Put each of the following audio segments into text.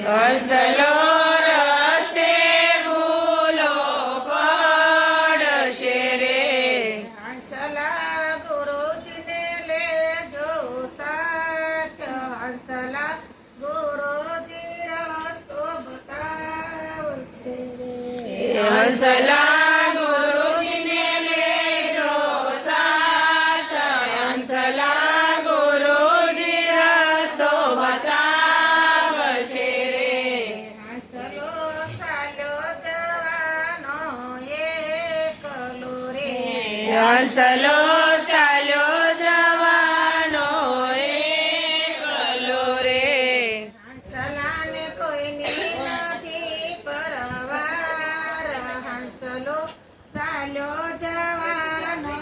હંસલો રસ્તે ભૂલો પડશે રે. હંસલા ગુરુજીને લેજો સાથ, હંસલા ગુરુજી રસ્તો બતાવશે રે. હંસલા ગુરુજીને લેજો સાથ, હંસલા ગુરુજી રસ્તો બતાવશે રે. હંસલો સાલો જવાનો એકલો રે. હંસલો ચાલ્યો જવાનો એકલો રે. હંસલાને કોઈની નથી પરવાર, હંસલો સાલ્યો જવાનો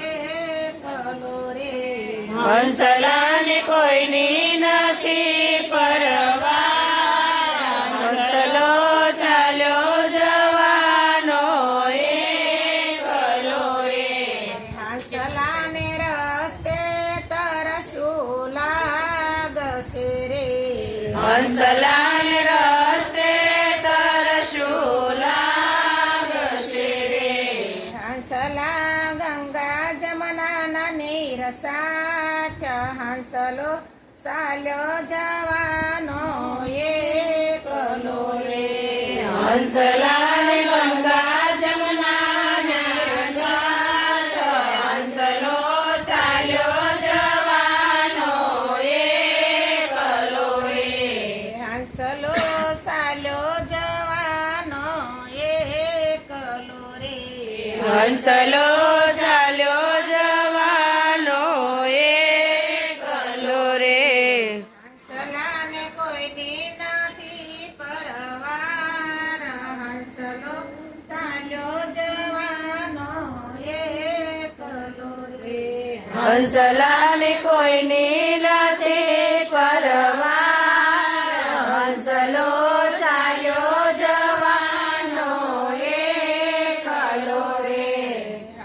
એકલો રે. હંસલાને કોઈની નથી પરવાર, હંસલો ચાલ્યો જવાનો એકલો રે. હંસલાને રસ્તે તરશું લાગશે રે. હંસલાને રસ્તે તરશું લાગશે રે. હંસલા ગંગા જમનાના નીર સાથ, હંસલો સાલ્યો જવાનો એકલો રે. હંસલાને ગંગા જમનાને સાથ, હંસલો ચાલ્યો જવાનો એકલો રે. હંસલો સાલ્યો જવાનો એકલો રે. હંસલો ચાલ્યો જવાનો એકલો રે. હંસલાને કોઈની નથી પરવાર, હંસલો સાલ્યો જવાનો એકલો રે. હંસલાને કોઈની નથી પરવાર, હંસલો ચાલ્યો જવાનો એકલો રે.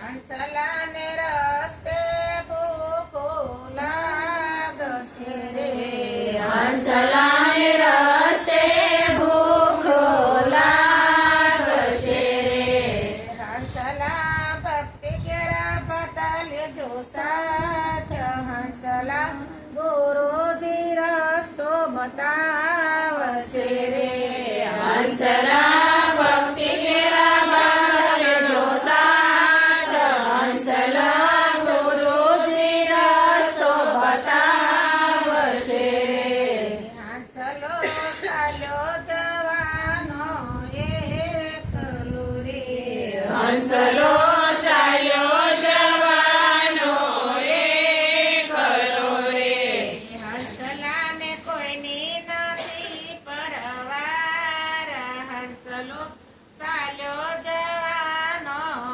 હંસલાને રસ્તે ભૂખો લાગશે રે. હંસલાને રસ્તે ભૂખ લાગશે રે. હંસલા ભક્તિ કેરા બદલજો સાથ, હંસલા ગુરુજી રસ્તો બતાવશે રે. હંસલા ભક્તિ કેરા બદલજો સાથ, હંસલા ગુરુજી રસ્તો બતાવશે રે. હંસલો સાલ્યો જવાનો એકલો રે. હંસલો